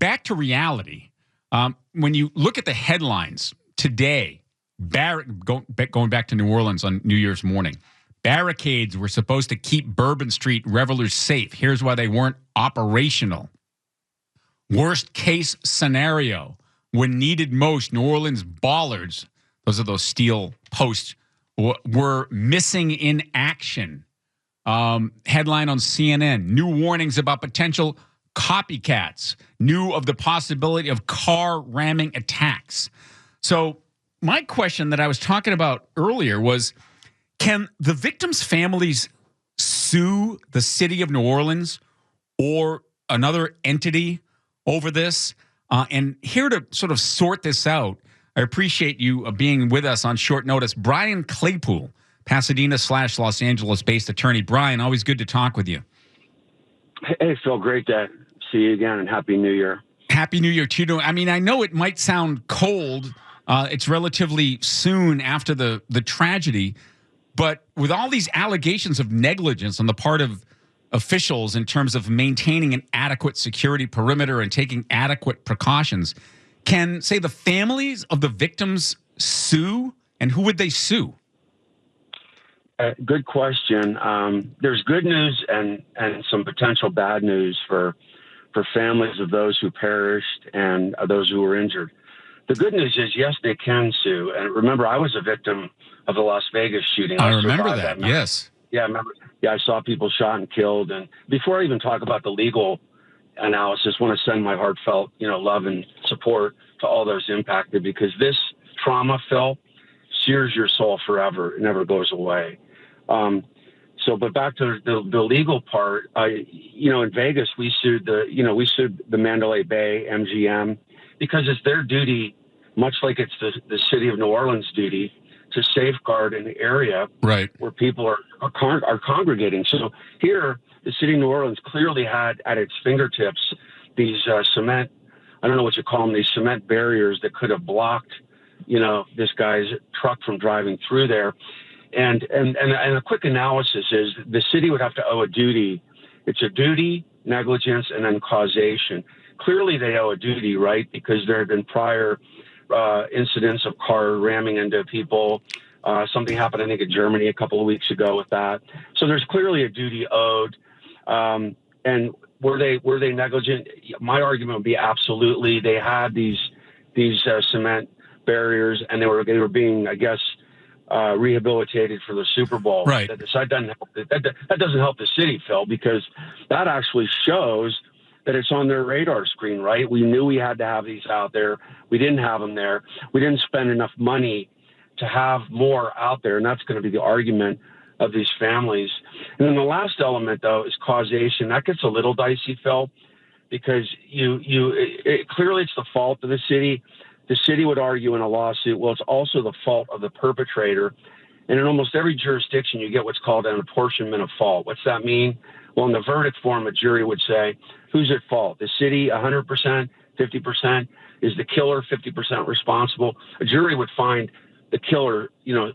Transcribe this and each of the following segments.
back to reality. When you look at the headlines today, going back to New Orleans on New Year's morning, barricades were supposed to keep Bourbon Street revelers safe. Here's why they weren't operational. Worst case scenario, when needed most, New Orleans bollards, those are those steel posts, were missing in action. Headline on CNN, new warnings about potential copycats, knew of the possibility of car ramming attacks. So my question that I was talking about earlier was, can the victims' families sue the city of New Orleans or another entity over this? And here to sort of sort this out, I appreciate you being with us on short notice. Brian Claypool, Pasadena/Los Angeles-based attorney. Brian, always good to talk with you. Hey, Phil, great to see you again, and Happy New Year. Happy New Year, too. I mean, I know it might sound cold. It's relatively soon after the tragedy. But with all these allegations of negligence on the part of officials in terms of maintaining an adequate security perimeter and taking adequate precautions, can, say, the families of the victims sue? And who would they sue? Good question. There's good news and some potential bad news for families of those who perished and those who were injured. The good news is, yes, they can sue. And remember, I was a victim of the Las Vegas shooting. I remember that, yes. Yeah, I remember. Yeah, I saw people shot and killed. And before I even talk about the legal analysis, I want to send my heartfelt, love and support to all those impacted, because this trauma, Phil, sears your soul forever. It never goes away. But back to the legal part, in Vegas, we sued the Mandalay Bay MGM because it's their duty, much like it's the city of New Orleans' duty, to safeguard an area right where people are congregating. So here, the city of New Orleans clearly had at its fingertips these cement, I don't know what you call them, these cement barriers that could have blocked, this guy's truck from driving through there. And a quick analysis is the city would have to owe a duty. It's a duty, negligence, and then causation. Clearly, they owe a duty, right? Because there have been prior incidents of car ramming into people. Something happened, I think, in Germany a couple of weeks ago with that. So there's clearly a duty owed. And were they negligent? My argument would be absolutely. They had these cement barriers, and they were being, I guess, rehabilitated for the Super Bowl. Right. That doesn't help the city, Phil, because that actually shows that it's on their radar screen, right? We knew we had to have these out there. We didn't have them there. We didn't spend enough money to have more out there, and that's going to be the argument of these families. And then the last element, though, is causation. That gets a little dicey, Phil, because clearly it's the fault of the city. The city would argue in a lawsuit, well, it's also the fault of the perpetrator. And in almost every jurisdiction, you get what's called an apportionment of fault. What's that mean? Well, in the verdict form, a jury would say, who's at fault? The city, 100%, 50%? Is the killer 50% responsible? A jury would find the killer,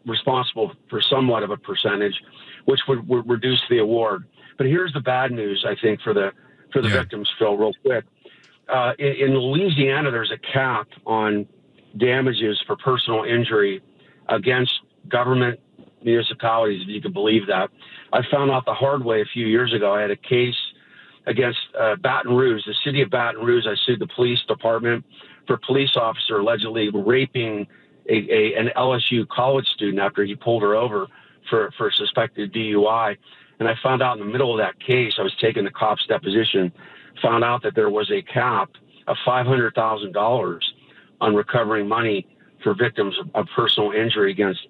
responsible for somewhat of a percentage, which would reduce the award. But here's the bad news, I think, for the victims, Phil, real quick. In Louisiana, there's a cap on damages for personal injury against government municipalities, if you can believe that. I found out the hard way a few years ago. I had a case against Baton Rouge, the city of Baton Rouge. I sued the police department for a police officer allegedly raping an LSU college student after he pulled her over for suspected DUI. And I found out in the middle of that case, I was taking the cop's deposition, found out that there was a cap of $500,000 on recovering money for victims of personal injury against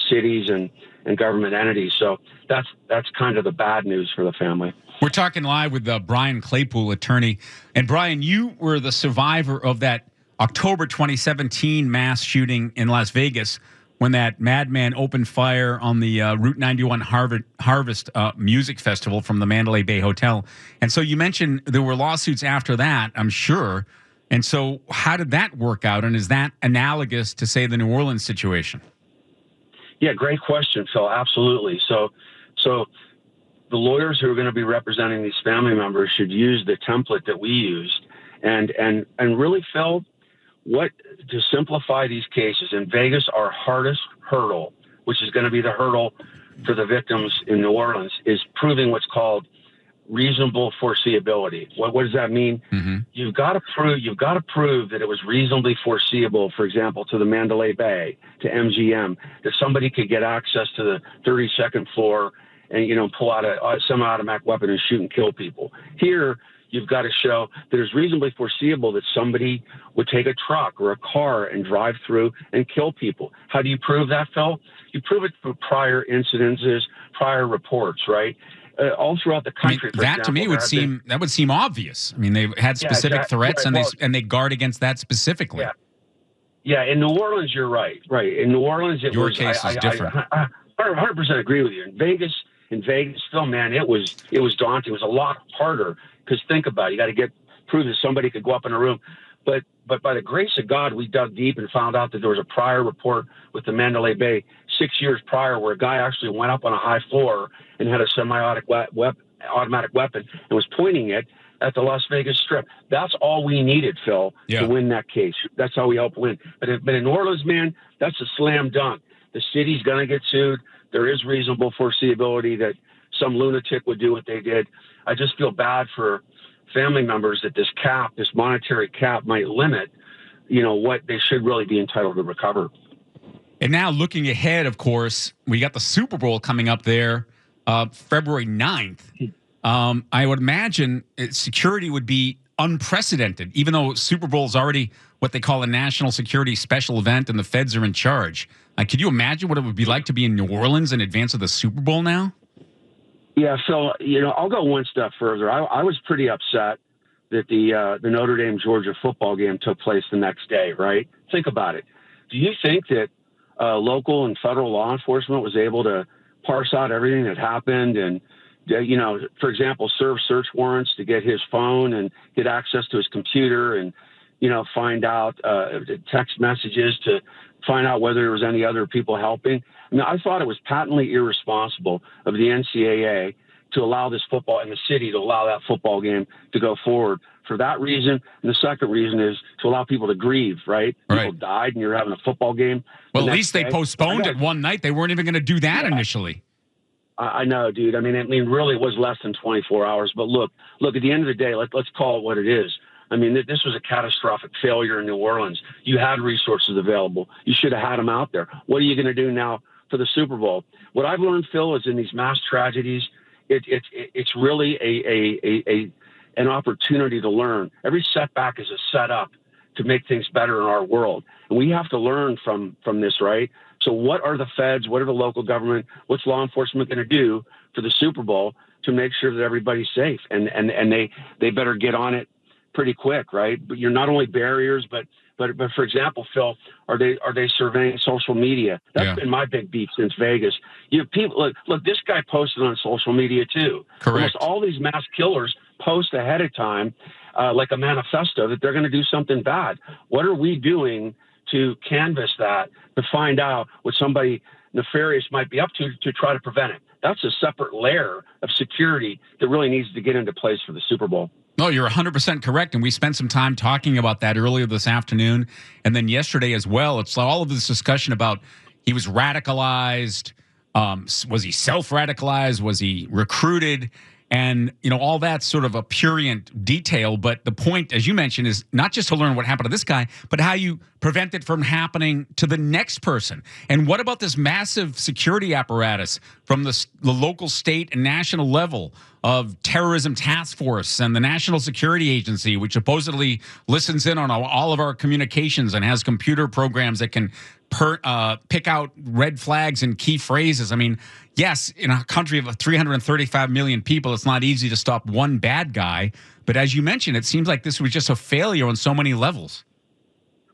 cities and government entities. So that's kind of the bad news for the family. We're talking live with Brian Claypool, attorney. And Brian, you were the survivor of that October 2017 mass shooting in Las Vegas when that madman opened fire on the Route 91 Harvest Music Festival from the Mandalay Bay Hotel. And so you mentioned there were lawsuits after that, I'm sure. And so how did that work out? And is that analogous to, say, the New Orleans situation? Yeah, great question, Phil. Absolutely. So the lawyers who are going to be representing these family members should use the template that we used. And really, Phil, what to simplify these cases in Vegas, our hardest hurdle, which is going to be the hurdle for the victims in New Orleans, is proving what's called reasonable foreseeability. What does that mean? Mm-hmm. You've got to prove that it was reasonably foreseeable, for example, to the Mandalay Bay, to MGM, that somebody could get access to the 32nd floor and, pull out a semi-automatic weapon and shoot and kill people. Here, you've got to show that it's reasonably foreseeable that somebody would take a truck or a car and drive through and kill people. How do you prove that, Phil? You prove it through prior incidences, prior reports, right? All throughout the country. I mean, that to me would seem obvious. I mean, they've had specific threats, right, and they guard against that specifically. Yeah. In New Orleans, you're right. Right. In New Orleans, your case is different. I 100% agree with you. In Vegas, Phil, man, it was daunting. It was a lot harder because think about it. You got to prove that somebody could go up in a room. But by the grace of God, we dug deep and found out that there was a prior report with the Mandalay Bay 6 years prior where a guy actually went up on a high floor and had a semi-automatic weapon and was pointing it at the Las Vegas Strip. That's all we needed, Phil, to win that case. That's how we helped win. But in New Orleans, man, that's a slam dunk. The city's going to get sued. There is reasonable foreseeability that some lunatic would do what they did. I just feel bad for family members that this monetary cap might limit, what they should really be entitled to recover. And now looking ahead, of course, we got the Super Bowl coming up there, February 9th. I would imagine security would be unprecedented, even though Super Bowl is already what they call a national security special event and the feds are in charge. Could you imagine what it would be like to be in New Orleans in advance of the Super Bowl now? Yeah, Phil, I'll go one step further. I was pretty upset that the Notre Dame Georgia football game took place the next day, right? Think about it. Do you think that local and federal law enforcement was able to parse out everything that happened and, for example, serve search warrants to get his phone and get access to his computer and, find out text messages to find out whether there was any other people helping? I mean, I thought it was patently irresponsible of the NCAA to allow this football in the city, to allow that football game to go forward for that reason. And the second reason is to allow people to grieve, right? People died and you're having a football game. Well, at least they postponed it one night. They weren't even going to do that initially. I know, dude. I mean, really it was less than 24 hours. But look, at the end of the day, let's call it what it is. I mean, this was a catastrophic failure in New Orleans. You had resources available. You should have had them out there. What are you going to do now for the Super Bowl? What I've learned, Phil, is in these mass tragedies, it's really an opportunity to learn. Every setback is a setup to make things better in our world. And we have to learn from this, right? So what are the feds? What are the local government? What's law enforcement going to do for the Super Bowl to make sure that everybody's safe? And they better get on it pretty quick, right? But you're not only barriers, but for example, Phil, are they surveying social media? That's been my big beef since Vegas. You have people look. This guy posted on social media too. Correct. Almost all these mass killers post ahead of time, like a manifesto that they're going to do something bad. What are we doing to canvass that, to find out what somebody nefarious might be up to try to prevent it? That's a separate layer of security that really needs to get into place for the Super Bowl. No, you're 100% correct. And we spent some time talking about that earlier this afternoon. And then yesterday as well. It's all of this discussion about he was radicalized. Was he self-radicalized? Was he recruited? And, all that's sort of a prurient detail. But the point, as you mentioned, is not just to learn what happened to this guy, but how you prevent it from happening to the next person. And what about this massive security apparatus from the local, state, and national level of terrorism task force and the National Security Agency, which supposedly listens in on all of our communications and has computer programs that can pick out red flags and key phrases? I mean, yes, in a country of 335 million people, it's not easy to stop one bad guy. But as you mentioned, it seems like this was just a failure on so many levels.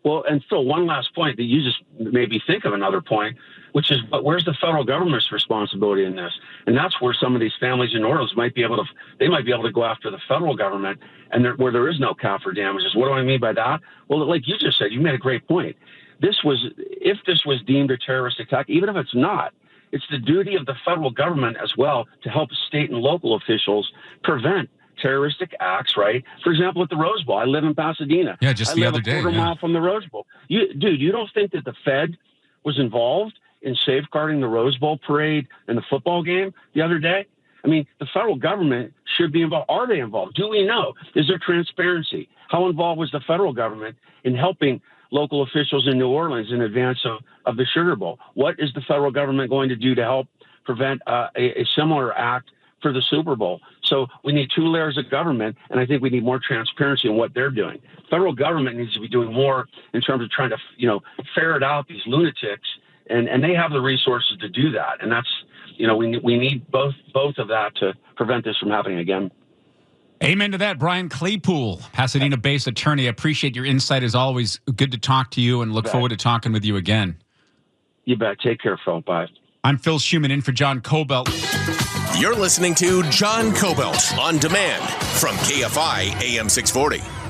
Well, and Phil, one last point that you just made me think of another point, which is, but where's the federal government's responsibility in this? And that's where some of these families in New Orleans might be able to go after the federal government, and where there is no cap for damages. What do I mean by that? Well, like you just said, you made a great point. If this was deemed a terrorist attack, even if it's not, it's the duty of the federal government as well to help state and local officials prevent terroristic acts, right? For example, at the Rose Bowl, I live in Pasadena. Yeah, just the other day. I live a quarter mile from the Rose Bowl. You don't think that the Fed was involved in safeguarding the Rose Bowl parade and the football game the other day? I mean, the federal government should be involved. Are they involved? Do we know? Is there transparency? How involved was the federal government in helping local officials in New Orleans in advance of the Sugar Bowl? What is the federal government going to do to help prevent a similar act for the Super Bowl? So we need two layers of government, and I think we need more transparency in what they're doing. Federal government needs to be doing more in terms of trying to, ferret out these lunatics, and they have the resources to do that. And that's, we need both of that to prevent this from happening again. Amen to that. Brian Claypool, Pasadena-based attorney. I appreciate your insight as always. Good to talk to you and look forward to talking with you again. You bet. Take care, Phil. Bye. I'm Phil Schumann in for John Kobylt. You're listening to John Kobylt on demand from KFI AM 640.